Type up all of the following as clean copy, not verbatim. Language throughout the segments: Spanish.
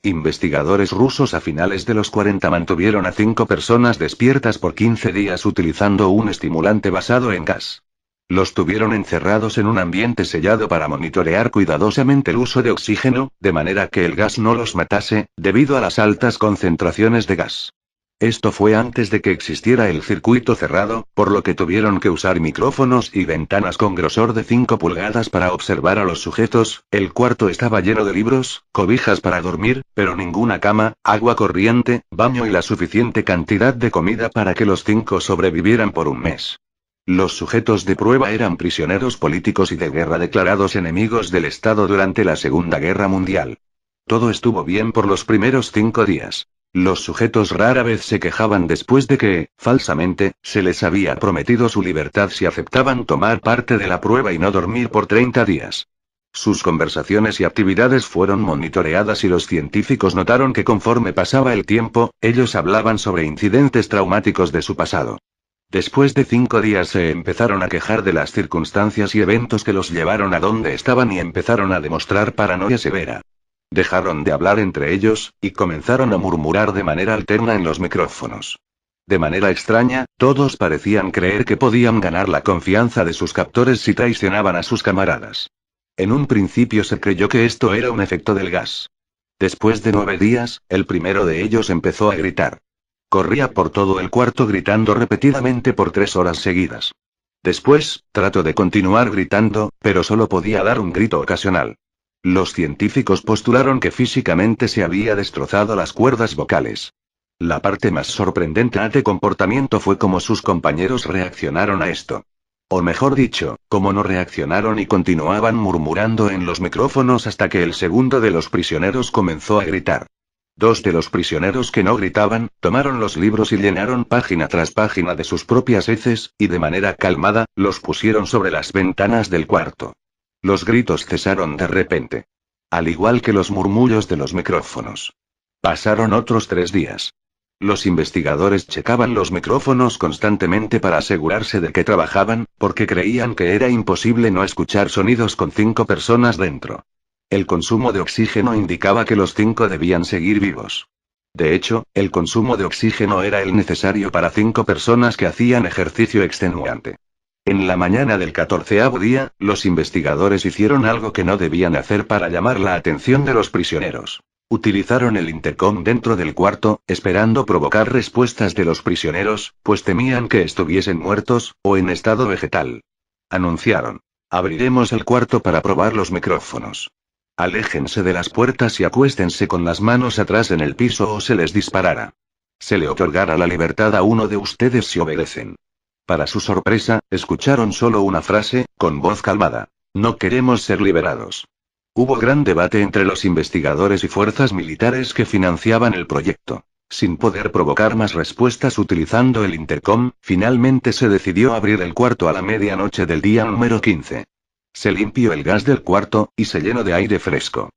Investigadores rusos a finales de los 40 mantuvieron a 5 personas despiertas por 15 días utilizando un estimulante basado en gas. Los tuvieron encerrados en un ambiente sellado para monitorear cuidadosamente el uso de oxígeno, de manera que el gas no los matase, debido a las altas concentraciones de gas. Esto fue antes de que existiera el circuito cerrado, por lo que tuvieron que usar micrófonos y ventanas con grosor de 5 pulgadas para observar a los sujetos. El cuarto estaba lleno de libros, cobijas para dormir, pero ninguna cama, agua corriente, baño y la suficiente cantidad de comida para que los 5 sobrevivieran por un mes. Los sujetos de prueba eran prisioneros políticos y de guerra declarados enemigos del Estado durante la Segunda Guerra Mundial. Todo estuvo bien por los primeros 5 días. Los sujetos rara vez se quejaban después de que, falsamente, se les había prometido su libertad si aceptaban tomar parte de la prueba y no dormir por 30 días. Sus conversaciones y actividades fueron monitoreadas y los científicos notaron que conforme pasaba el tiempo, ellos hablaban sobre incidentes traumáticos de su pasado. Después de 5 días se empezaron a quejar de las circunstancias y eventos que los llevaron a donde estaban y empezaron a demostrar paranoia severa. Dejaron de hablar entre ellos, y comenzaron a murmurar de manera alterna en los micrófonos. De manera extraña, todos parecían creer que podían ganar la confianza de sus captores si traicionaban a sus camaradas. En un principio se creyó que esto era un efecto del gas. Después de 9 días, el primero de ellos empezó a gritar. Corría por todo el cuarto gritando repetidamente por 3 horas seguidas. Después, trató de continuar gritando, pero solo podía dar un grito ocasional. Los científicos postularon que físicamente se había destrozado las cuerdas vocales. La parte más sorprendente de comportamiento fue cómo sus compañeros reaccionaron a esto. O mejor dicho, cómo no reaccionaron y continuaban murmurando en los micrófonos hasta que el segundo de los prisioneros comenzó a gritar. 2 de los prisioneros que no gritaban, tomaron los libros y llenaron página tras página de sus propias heces, y de manera calmada, los pusieron sobre las ventanas del cuarto. Los gritos cesaron de repente. Al igual que los murmullos de los micrófonos. Pasaron otros 3 días. Los investigadores checaban los micrófonos constantemente para asegurarse de que trabajaban, porque creían que era imposible no escuchar sonidos con 5 personas dentro. El consumo de oxígeno indicaba que los 5 debían seguir vivos. De hecho, el consumo de oxígeno era el necesario para 5 personas que hacían ejercicio extenuante. En la mañana del 14º día, los investigadores hicieron algo que no debían hacer para llamar la atención de los prisioneros. Utilizaron el intercom dentro del cuarto, esperando provocar respuestas de los prisioneros, pues temían que estuviesen muertos, o en estado vegetal. Anunciaron. Abriremos el cuarto para probar los micrófonos. Aléjense de las puertas y acuéstense con las manos atrás en el piso o se les disparará. Se le otorgará la libertad a uno de ustedes si obedecen. Para su sorpresa, escucharon solo una frase, con voz calmada. No queremos ser liberados. Hubo gran debate entre los investigadores y fuerzas militares que financiaban el proyecto. Sin poder provocar más respuestas utilizando el intercom, finalmente se decidió abrir el cuarto a la medianoche del día número 15. Se limpió el gas del cuarto, y se llenó de aire fresco.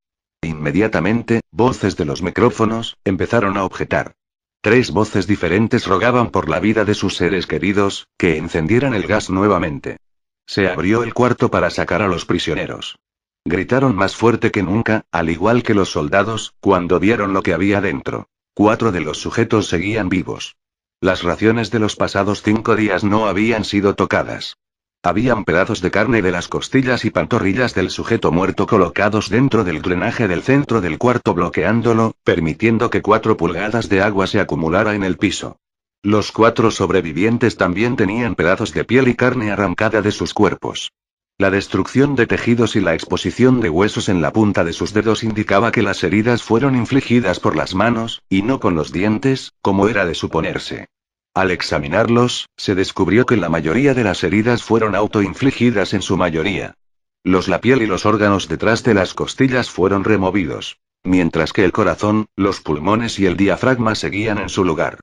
Inmediatamente, voces de los micrófonos empezaron a objetar. 3 voces diferentes rogaban por la vida de sus seres queridos, que encendieran el gas nuevamente. Se abrió el cuarto para sacar a los prisioneros. Gritaron más fuerte que nunca, al igual que los soldados, cuando vieron lo que había dentro. 4 de los sujetos seguían vivos. Las raciones de los pasados 5 días no habían sido tocadas. Habían pedazos de carne de las costillas y pantorrillas del sujeto muerto colocados dentro del drenaje del centro del cuarto bloqueándolo, permitiendo que 4 pulgadas de agua se acumulara en el piso. Los 4 sobrevivientes también tenían pedazos de piel y carne arrancada de sus cuerpos. La destrucción de tejidos y la exposición de huesos en la punta de sus dedos indicaba que las heridas fueron infligidas por las manos, y no con los dientes, como era de suponerse. Al examinarlos, se descubrió que la mayoría de las heridas fueron autoinfligidas en su mayoría. La piel y los órganos detrás de las costillas fueron removidos. Mientras que el corazón, los pulmones y el diafragma seguían en su lugar.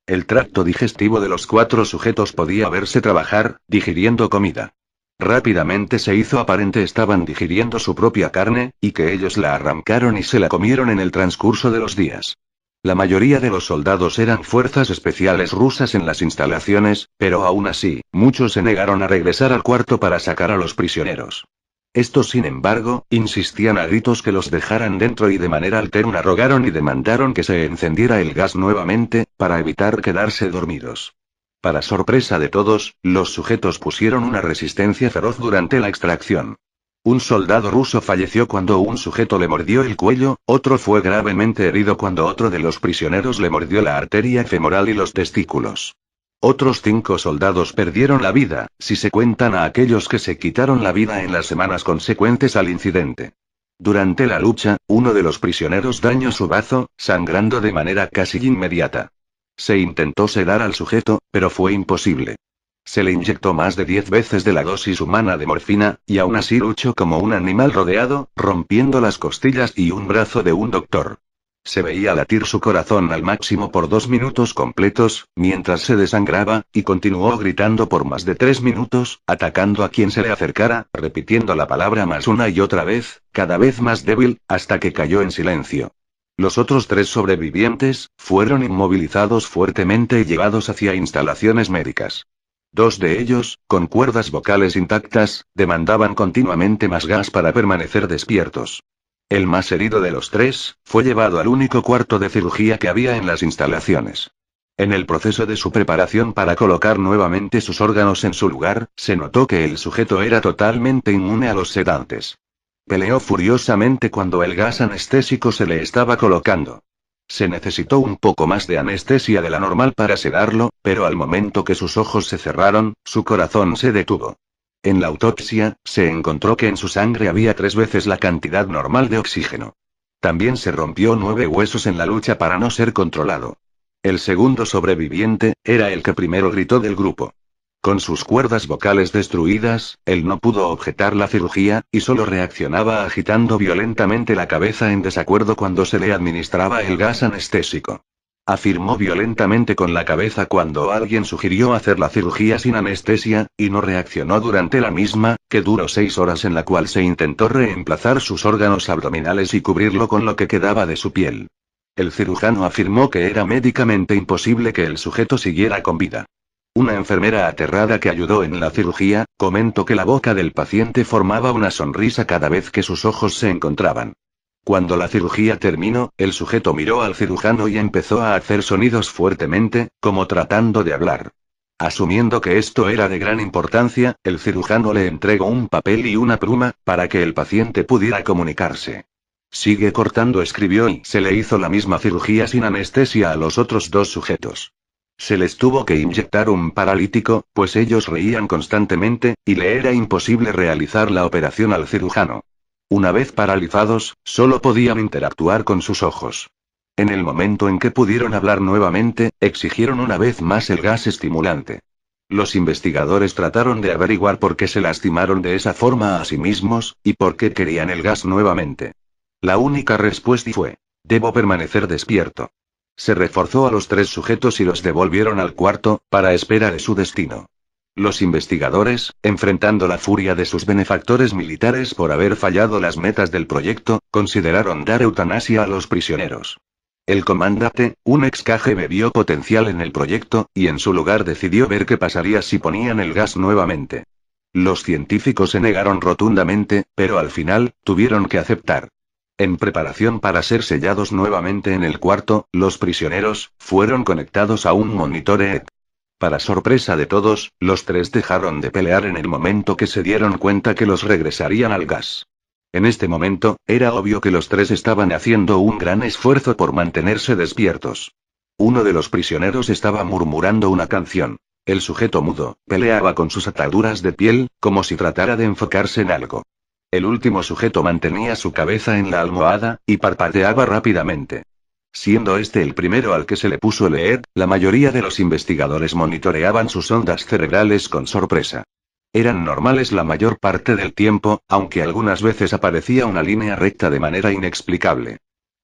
El tracto digestivo de los 4 sujetos podía verse trabajar, digiriendo comida. Rápidamente se hizo aparente estaban digiriendo su propia carne, y que ellos la arrancaron y se la comieron en el transcurso de los días. La mayoría de los soldados eran fuerzas especiales rusas en las instalaciones, pero aún así, muchos se negaron a regresar al cuarto para sacar a los prisioneros. Estos, sin embargo, insistían a gritos que los dejaran dentro y de manera alterna rogaron y demandaron que se encendiera el gas nuevamente, para evitar quedarse dormidos. Para sorpresa de todos, los sujetos pusieron una resistencia feroz durante la extracción. Un soldado ruso falleció cuando un sujeto le mordió el cuello, otro fue gravemente herido cuando otro de los prisioneros le mordió la arteria femoral y los testículos. Otros 5 soldados perdieron la vida, si se cuentan a aquellos que se quitaron la vida en las semanas consecuentes al incidente. Durante la lucha, uno de los prisioneros dañó su bazo, sangrando de manera casi inmediata. Se intentó sedar al sujeto, pero fue imposible. Se le inyectó más de 10 veces de la dosis humana de morfina, y aún así luchó como un animal rodeado, rompiendo las costillas y un brazo de un doctor. Se veía latir su corazón al máximo por 2 minutos completos, mientras se desangraba, y continuó gritando por más de 3 minutos, atacando a quien se le acercara, repitiendo la palabra más una y otra vez, cada vez más débil, hasta que cayó en silencio. Los otros 3 sobrevivientes fueron inmovilizados fuertemente y llevados hacia instalaciones médicas. 2 de ellos, con cuerdas vocales intactas, demandaban continuamente más gas para permanecer despiertos. El más herido de los 3, fue llevado al único cuarto de cirugía que había en las instalaciones. En el proceso de su preparación para colocar nuevamente sus órganos en su lugar, se notó que el sujeto era totalmente inmune a los sedantes. Peleó furiosamente cuando el gas anestésico se le estaba colocando. Se necesitó un poco más de anestesia de la normal para sedarlo, pero al momento que sus ojos se cerraron, su corazón se detuvo. En la autopsia, se encontró que en su sangre había 3 veces la cantidad normal de oxígeno. También se rompió 9 huesos en la lucha para no ser controlado. El segundo sobreviviente, era el que primero gritó del grupo. Con sus cuerdas vocales destruidas, él no pudo objetar la cirugía, y solo reaccionaba agitando violentamente la cabeza en desacuerdo cuando se le administraba el gas anestésico. Afirmó violentamente con la cabeza cuando alguien sugirió hacer la cirugía sin anestesia, y no reaccionó durante la misma, que duró 6 horas en la cual se intentó reemplazar sus órganos abdominales y cubrirlo con lo que quedaba de su piel. El cirujano afirmó que era médicamente imposible que el sujeto siguiera con vida. Una enfermera aterrada que ayudó en la cirugía, comentó que la boca del paciente formaba una sonrisa cada vez que sus ojos se encontraban. Cuando la cirugía terminó, el sujeto miró al cirujano y empezó a hacer sonidos fuertemente, como tratando de hablar. Asumiendo que esto era de gran importancia, el cirujano le entregó un papel y una pluma, para que el paciente pudiera comunicarse. Sigue cortando, escribió, y se le hizo la misma cirugía sin anestesia a los otros 2 sujetos. Se les tuvo que inyectar un paralítico, pues ellos reían constantemente, y le era imposible realizar la operación al cirujano. Una vez paralizados, solo podían interactuar con sus ojos. En el momento en que pudieron hablar nuevamente, exigieron una vez más el gas estimulante. Los investigadores trataron de averiguar por qué se lastimaron de esa forma a sí mismos, y por qué querían el gas nuevamente. La única respuesta fue: debo permanecer despierto. Se reforzó a los 3 sujetos y los devolvieron al cuarto, para espera de su destino. Los investigadores, enfrentando la furia de sus benefactores militares por haber fallado las metas del proyecto, consideraron dar eutanasia a los prisioneros. El comandante, un ex KGB, vio potencial en el proyecto, y en su lugar decidió ver qué pasaría si ponían el gas nuevamente. Los científicos se negaron rotundamente, pero al final, tuvieron que aceptar. En preparación para ser sellados nuevamente en el cuarto, los prisioneros fueron conectados a un monitor EEG. Para sorpresa de todos, los 3 dejaron de pelear en el momento que se dieron cuenta que los regresarían al gas. En este momento, era obvio que los 3 estaban haciendo un gran esfuerzo por mantenerse despiertos. Uno de los prisioneros estaba murmurando una canción. El sujeto mudo peleaba con sus ataduras de piel, como si tratara de enfocarse en algo. El último sujeto mantenía su cabeza en la almohada, y parpadeaba rápidamente. Siendo este el primero al que se le puso el EEG, la mayoría de los investigadores monitoreaban sus ondas cerebrales con sorpresa. Eran normales la mayor parte del tiempo, aunque algunas veces aparecía una línea recta de manera inexplicable.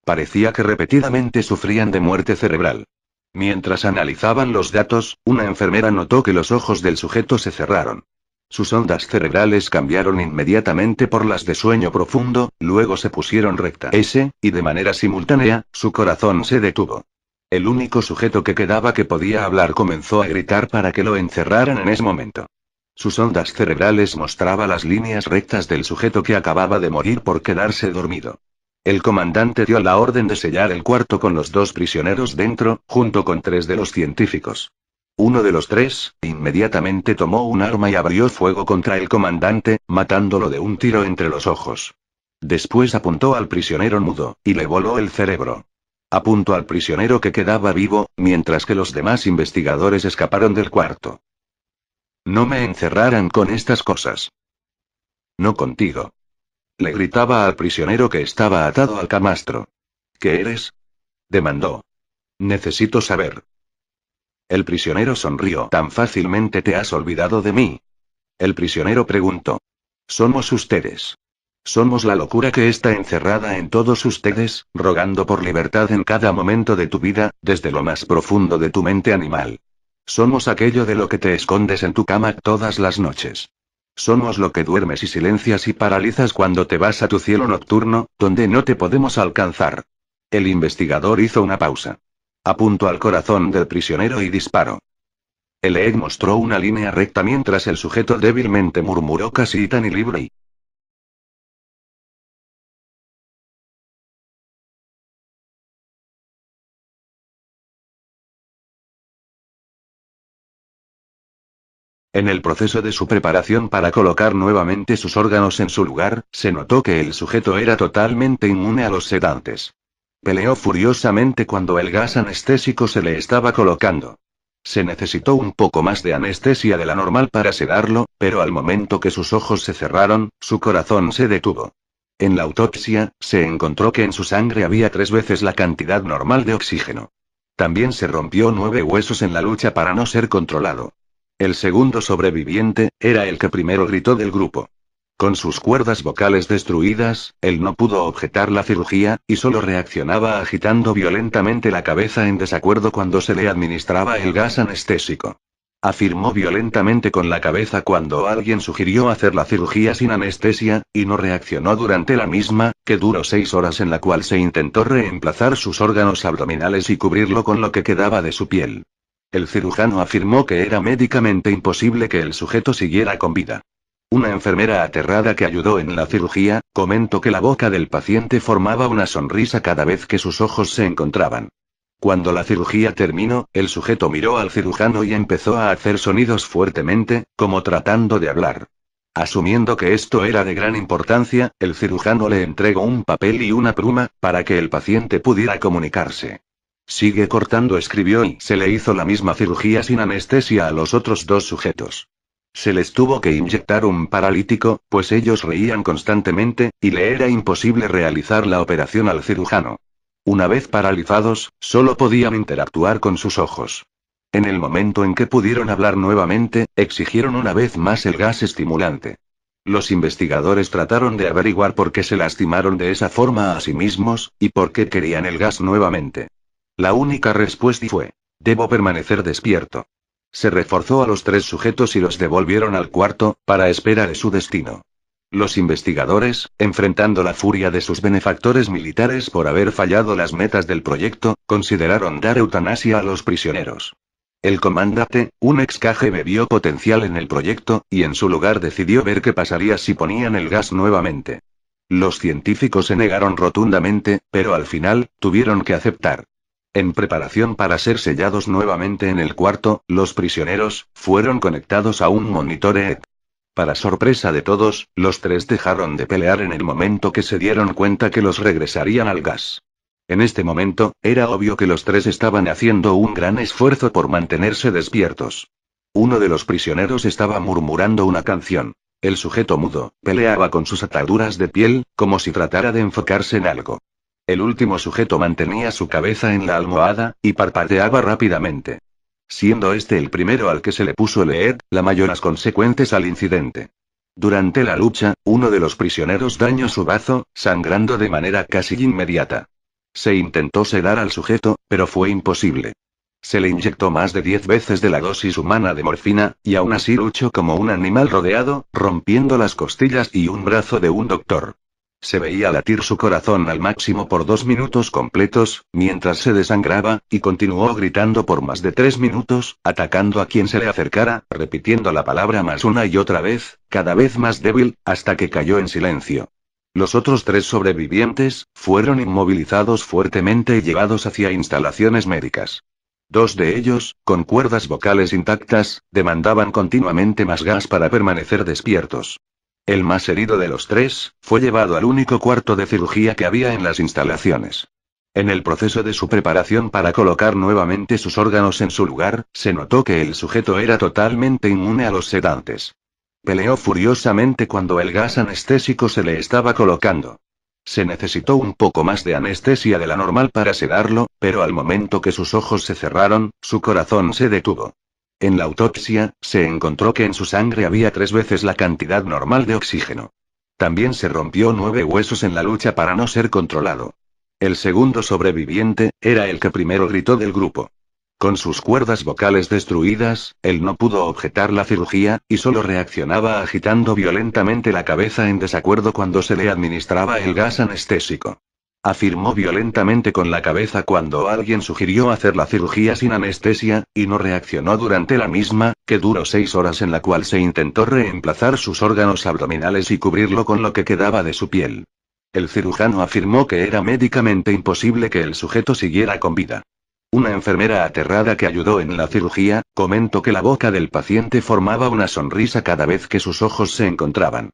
Parecía que repetidamente sufrían de muerte cerebral. Mientras analizaban los datos, una enfermera notó que los ojos del sujeto se cerraron. Sus ondas cerebrales cambiaron inmediatamente por las de sueño profundo, luego se pusieron rectas, y de manera simultánea, su corazón se detuvo. El único sujeto que quedaba que podía hablar comenzó a gritar para que lo encerraran en ese momento. Sus ondas cerebrales mostraban las líneas rectas del sujeto que acababa de morir por quedarse dormido. El comandante dio la orden de sellar el cuarto con los 2 prisioneros dentro, junto con 3 de los científicos. Uno de los 3, inmediatamente tomó un arma y abrió fuego contra el comandante, matándolo de un tiro entre los ojos. Después apuntó al prisionero mudo, y le voló el cerebro. Apuntó al prisionero que quedaba vivo, mientras que los demás investigadores escaparon del cuarto. No me encerraran con estas cosas. No contigo. Le gritaba al prisionero que estaba atado al camastro. ¿Qué eres? Demandó. Necesito saber. El prisionero sonrió. ¿Tan fácilmente te has olvidado de mí? El prisionero preguntó. Somos ustedes. Somos la locura que está encerrada en todos ustedes, rogando por libertad en cada momento de tu vida, desde lo más profundo de tu mente animal. Somos aquello de lo que te escondes en tu cama todas las noches. Somos lo que duermes y silencias y paralizas cuando te vas a tu cielo nocturno, donde no te podemos alcanzar. El investigador hizo una pausa. Apuntó al corazón del prisionero y disparó. El EEG mostró una línea recta mientras el sujeto débilmente murmuró casi tan y libre. En el proceso de su preparación para colocar nuevamente sus órganos en su lugar, se notó que el sujeto era totalmente inmune a los sedantes. Peleó furiosamente cuando el gas anestésico se le estaba colocando. Se necesitó un poco más de anestesia de la normal para sedarlo, pero al momento que sus ojos se cerraron, su corazón se detuvo. En la autopsia, se encontró que en su sangre había 3 veces la cantidad normal de oxígeno. También se rompió 9 huesos en la lucha para no ser controlado. El segundo sobreviviente, era el que primero gritó del grupo. Con sus cuerdas vocales destruidas, él no pudo objetar la cirugía, y solo reaccionaba agitando violentamente la cabeza en desacuerdo cuando se le administraba el gas anestésico. Afirmó violentamente con la cabeza cuando alguien sugirió hacer la cirugía sin anestesia, y no reaccionó durante la misma, que duró 6 horas en la cual se intentó reemplazar sus órganos abdominales y cubrirlo con lo que quedaba de su piel. El cirujano afirmó que era médicamente imposible que el sujeto siguiera con vida. Una enfermera aterrada que ayudó en la cirugía, comentó que la boca del paciente formaba una sonrisa cada vez que sus ojos se encontraban. Cuando la cirugía terminó, el sujeto miró al cirujano y empezó a hacer sonidos fuertemente, como tratando de hablar. Asumiendo que esto era de gran importancia, el cirujano le entregó un papel y una pluma, para que el paciente pudiera comunicarse. Sigue cortando, escribió, y se le hizo la misma cirugía sin anestesia a los otros 2 sujetos. Se les tuvo que inyectar un paralítico, pues ellos reían constantemente, y le era imposible realizar la operación al cirujano. Una vez paralizados, solo podían interactuar con sus ojos. En el momento en que pudieron hablar nuevamente, exigieron una vez más el gas estimulante. Los investigadores trataron de averiguar por qué se lastimaron de esa forma a sí mismos, y por qué querían el gas nuevamente. La única respuesta fue: debo permanecer despierto. Se reforzó a los 3 sujetos y los devolvieron al cuarto, para espera de su destino. Los investigadores, enfrentando la furia de sus benefactores militares por haber fallado las metas del proyecto, consideraron dar eutanasia a los prisioneros. El comandante, un ex KGB, vio potencial en el proyecto, y en su lugar decidió ver qué pasaría si ponían el gas nuevamente. Los científicos se negaron rotundamente, pero al final, tuvieron que aceptar. En preparación para ser sellados nuevamente en el cuarto, los prisioneros fueron conectados a un monitor EEG. Para sorpresa de todos, los 3 dejaron de pelear en el momento que se dieron cuenta que los regresarían al gas. En este momento, era obvio que los 3 estaban haciendo un gran esfuerzo por mantenerse despiertos. Uno de los prisioneros estaba murmurando una canción. El sujeto mudo peleaba con sus ataduras de piel, como si tratara de enfocarse en algo. El último sujeto mantenía su cabeza en la almohada, y parpadeaba rápidamente. Siendo este el primero al que se le puso el EEG, la mayoras consecuentes al incidente. Durante la lucha, uno de los prisioneros dañó su bazo, sangrando de manera casi inmediata. Se intentó sedar al sujeto, pero fue imposible. Se le inyectó más de 10 veces de la dosis humana de morfina, y aún así luchó como un animal rodeado, rompiendo las costillas y un brazo de un doctor. Se veía latir su corazón al máximo por 2 minutos completos, mientras se desangraba, y continuó gritando por más de 3 minutos, atacando a quien se le acercara, repitiendo la palabra más una y otra vez, cada vez más débil, hasta que cayó en silencio. Los otros 3 sobrevivientes fueron inmovilizados fuertemente y llevados hacia instalaciones médicas. 2 de ellos, con cuerdas vocales intactas, demandaban continuamente más gas para permanecer despiertos. El más herido de los 3, fue llevado al único cuarto de cirugía que había en las instalaciones. En el proceso de su preparación para colocar nuevamente sus órganos en su lugar, se notó que el sujeto era totalmente inmune a los sedantes. Peleó furiosamente cuando el gas anestésico se le estaba colocando. Se necesitó un poco más de anestesia de la normal para sedarlo, pero al momento que sus ojos se cerraron, su corazón se detuvo. En la autopsia, se encontró que en su sangre había 3 veces la cantidad normal de oxígeno. También se rompió 9 huesos en la lucha para no ser controlado. El segundo sobreviviente, era el que primero gritó del grupo. Con sus cuerdas vocales destruidas, él no pudo objetar la cirugía, y solo reaccionaba agitando violentamente la cabeza en desacuerdo cuando se le administraba el gas anestésico. Afirmó violentamente con la cabeza cuando alguien sugirió hacer la cirugía sin anestesia, y no reaccionó durante la misma, que duró 6 horas en la cual se intentó reemplazar sus órganos abdominales y cubrirlo con lo que quedaba de su piel. El cirujano afirmó que era médicamente imposible que el sujeto siguiera con vida. Una enfermera aterrada que ayudó en la cirugía, comentó que la boca del paciente formaba una sonrisa cada vez que sus ojos se encontraban.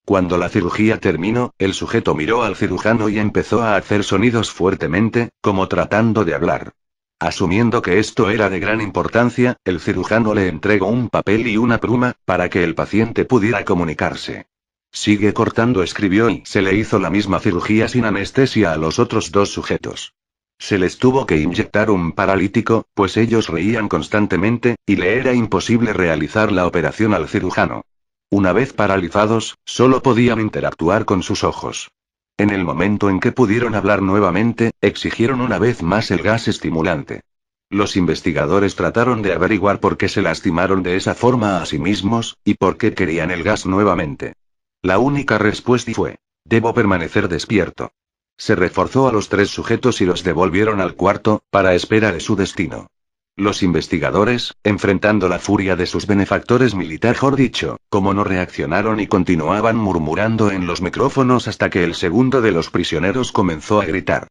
Cuando la cirugía terminó, el sujeto miró al cirujano y empezó a hacer sonidos fuertemente, como tratando de hablar. Asumiendo que esto era de gran importancia, el cirujano le entregó un papel y una pluma, para que el paciente pudiera comunicarse. Sigue cortando, escribió, y se le hizo la misma cirugía sin anestesia a los otros 2 sujetos. Se les tuvo que inyectar un paralítico, pues ellos reían constantemente, y le era imposible realizar la operación al cirujano. Una vez paralizados, solo podían interactuar con sus ojos. En el momento en que pudieron hablar nuevamente, exigieron una vez más el gas estimulante. Los investigadores trataron de averiguar por qué se lastimaron de esa forma a sí mismos, y por qué querían el gas nuevamente. La única respuesta fue: debo permanecer despierto. Se reforzó a los 3 sujetos y los devolvieron al cuarto, para esperar su destino. Los investigadores, enfrentando la furia de sus benefactores mejor dicho, como no reaccionaron y continuaban murmurando en los micrófonos hasta que el segundo de los prisioneros comenzó a gritar.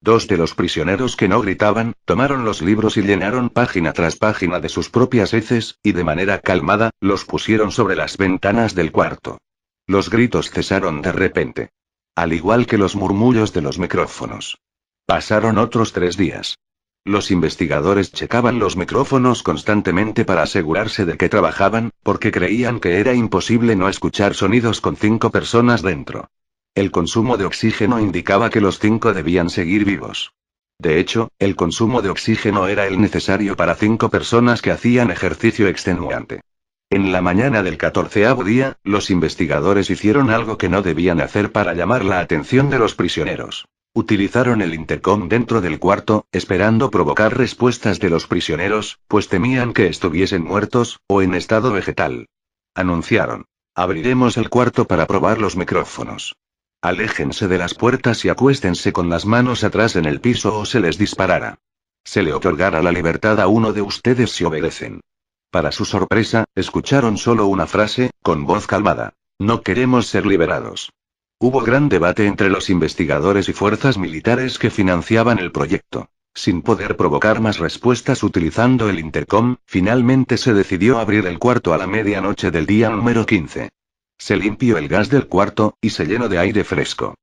2 de los prisioneros que no gritaban, tomaron los libros y llenaron página tras página de sus propias heces, y de manera calmada, los pusieron sobre las ventanas del cuarto. Los gritos cesaron de repente. Al igual que los murmullos de los micrófonos. Pasaron otros 3 días. Los investigadores checaban los micrófonos constantemente para asegurarse de que trabajaban, porque creían que era imposible no escuchar sonidos con 5 personas dentro. El consumo de oxígeno indicaba que los 5 debían seguir vivos. De hecho, el consumo de oxígeno era el necesario para 5 personas que hacían ejercicio extenuante. En la mañana del 14º día, los investigadores hicieron algo que no debían hacer para llamar la atención de los prisioneros. Utilizaron el intercom dentro del cuarto, esperando provocar respuestas de los prisioneros, pues temían que estuviesen muertos, o en estado vegetal. Anunciaron: abriremos el cuarto para probar los micrófonos. Aléjense de las puertas y acuéstense con las manos atrás en el piso o se les disparará. Se le otorgará la libertad a uno de ustedes si obedecen. Para su sorpresa, escucharon solo una frase, con voz calmada: no queremos ser liberados. Hubo gran debate entre los investigadores y fuerzas militares que financiaban el proyecto. Sin poder provocar más respuestas utilizando el intercom, finalmente se decidió abrir el cuarto a la medianoche del día número 15. Se limpió el gas del cuarto, y se llenó de aire fresco.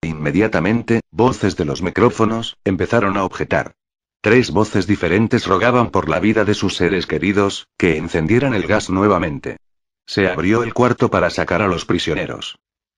Inmediatamente, voces de los micrófonos empezaron a objetar. 3 voces diferentes rogaban por la vida de sus seres queridos, que encendieran el gas nuevamente. Se abrió el cuarto para sacar a los prisioneros.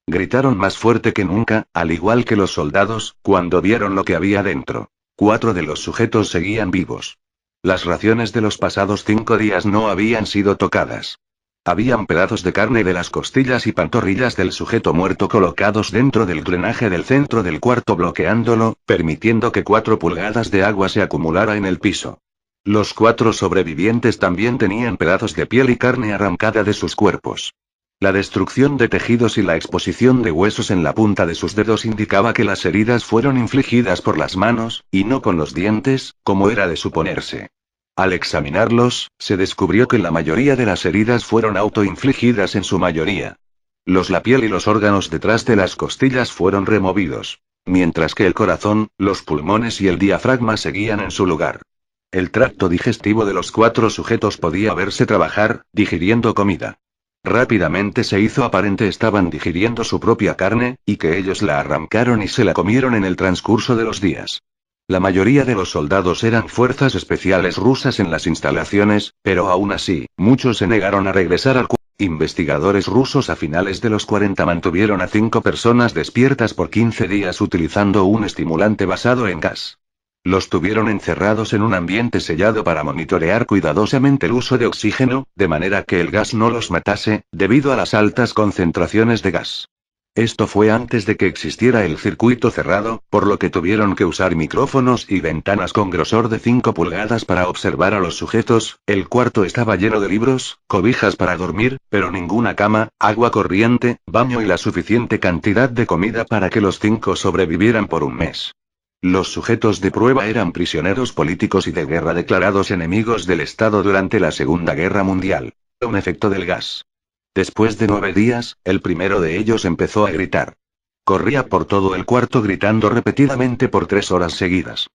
Gritaron más fuerte que nunca, al igual que los soldados, cuando vieron lo que había dentro. 4 de los sujetos seguían vivos. Las raciones de los pasados 5 días no habían sido tocadas. Habían pedazos de carne de las costillas y pantorrillas del sujeto muerto colocados dentro del drenaje del centro del cuarto, bloqueándolo, permitiendo que 4 pulgadas de agua se acumulara en el piso. Los 4 sobrevivientes también tenían pedazos de piel y carne arrancada de sus cuerpos. La destrucción de tejidos y la exposición de huesos en la punta de sus dedos indicaba que las heridas fueron infligidas por las manos, y no con los dientes, como era de suponerse. Al examinarlos, se descubrió que la mayoría de las heridas fueron autoinfligidas en su mayoría. La piel y los órganos detrás de las costillas fueron removidos. Mientras que el corazón, los pulmones y el diafragma seguían en su lugar. El tracto digestivo de los 4 sujetos podía verse trabajar, digiriendo comida. Rápidamente se hizo aparente estaban digiriendo su propia carne, y que ellos la arrancaron y se la comieron en el transcurso de los días. La mayoría de los soldados eran fuerzas especiales rusas en las instalaciones, pero aún así, muchos se negaron a regresar al cuarto. Investigadores rusos a finales de los 40 mantuvieron a 5 personas despiertas por 15 días utilizando un estimulante basado en gas. Los tuvieron encerrados en un ambiente sellado para monitorear cuidadosamente el uso de oxígeno, de manera que el gas no los matase, debido a las altas concentraciones de gas. Esto fue antes de que existiera el circuito cerrado, por lo que tuvieron que usar micrófonos y ventanas con grosor de 5 pulgadas para observar a los sujetos. El cuarto estaba lleno de libros, cobijas para dormir, pero ninguna cama, agua corriente, baño y la suficiente cantidad de comida para que los 5 sobrevivieran por un mes. Los sujetos de prueba eran prisioneros políticos y de guerra declarados enemigos del Estado durante la Segunda Guerra Mundial. Un efecto del gas. Después de 9 días, el primero de ellos empezó a gritar. Corría por todo el cuarto gritando repetidamente por 3 horas seguidas.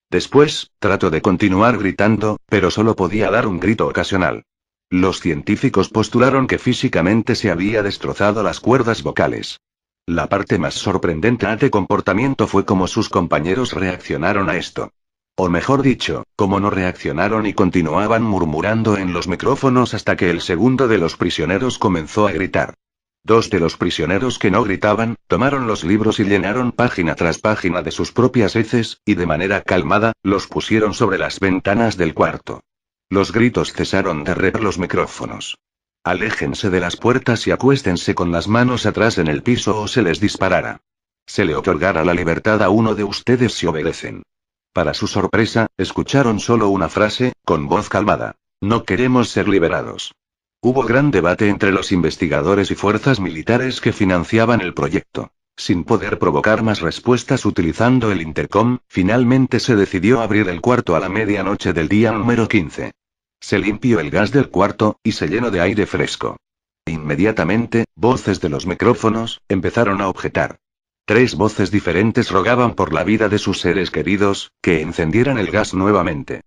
Después, trató de continuar gritando, pero solo podía dar un grito ocasional. Los científicos postularon que físicamente se había destrozado las cuerdas vocales. La parte más sorprendente de comportamiento fue cómo sus compañeros reaccionaron a esto. O mejor dicho, cómo no reaccionaron y continuaban murmurando en los micrófonos hasta que el segundo de los prisioneros comenzó a gritar. 2 de los prisioneros que no gritaban, tomaron los libros y llenaron página tras página de sus propias heces, y de manera calmada, los pusieron sobre las ventanas del cuarto. Los gritos cesaron de repente los micrófonos. Aléjense de las puertas y acuéstense con las manos atrás en el piso o se les disparará. Se le otorgará la libertad a uno de ustedes si obedecen. Para su sorpresa, escucharon solo una frase, con voz calmada. No queremos ser liberados. Hubo gran debate entre los investigadores y fuerzas militares que financiaban el proyecto. Sin poder provocar más respuestas utilizando el intercom, finalmente se decidió abrir el cuarto a la medianoche del día número 15. Se limpió el gas del cuarto, y se llenó de aire fresco. Inmediatamente, voces de los micrófonos empezaron a objetar. 3 voces diferentes rogaban por la vida de sus seres queridos, que encendieran el gas nuevamente.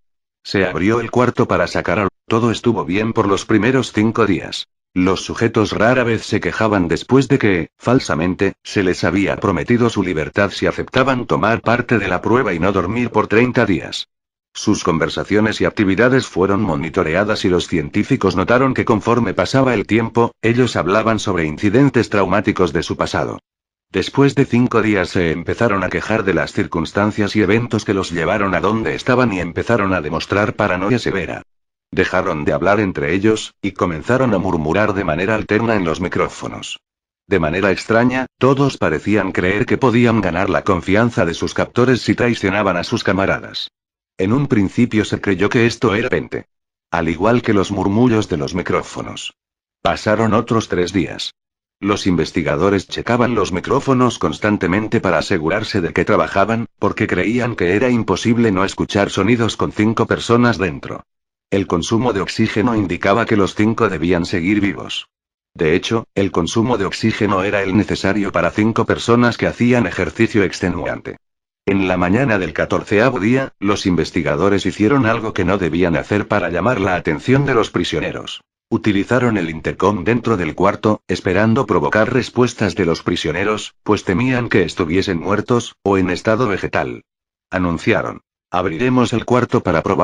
Se abrió el cuarto para sacar al... Todo estuvo bien por los primeros 5 días. Los sujetos rara vez se quejaban después de que, falsamente, se les había prometido su libertad si aceptaban tomar parte de la prueba y no dormir por 30 días. Sus conversaciones y actividades fueron monitoreadas y los científicos notaron que conforme pasaba el tiempo, ellos hablaban sobre incidentes traumáticos de su pasado. Después de 5 días se empezaron a quejar de las circunstancias y eventos que los llevaron a donde estaban y empezaron a demostrar paranoia severa. Dejaron de hablar entre ellos, y comenzaron a murmurar de manera alterna en los micrófonos. De manera extraña, todos parecían creer que podían ganar la confianza de sus captores si traicionaban a sus camaradas. En un principio se creyó que esto era repente. Al igual que los murmullos de los micrófonos. Pasaron otros 3 días. Los investigadores checaban los micrófonos constantemente para asegurarse de que trabajaban, porque creían que era imposible no escuchar sonidos con 5 personas dentro. El consumo de oxígeno indicaba que los 5 debían seguir vivos. De hecho, el consumo de oxígeno era el necesario para 5 personas que hacían ejercicio extenuante. En la mañana del 14º día, los investigadores hicieron algo que no debían hacer para llamar la atención de los prisioneros. Utilizaron el intercom dentro del cuarto, esperando provocar respuestas de los prisioneros, pues temían que estuviesen muertos, o en estado vegetal. Anunciaron. Abriremos el cuarto para probar.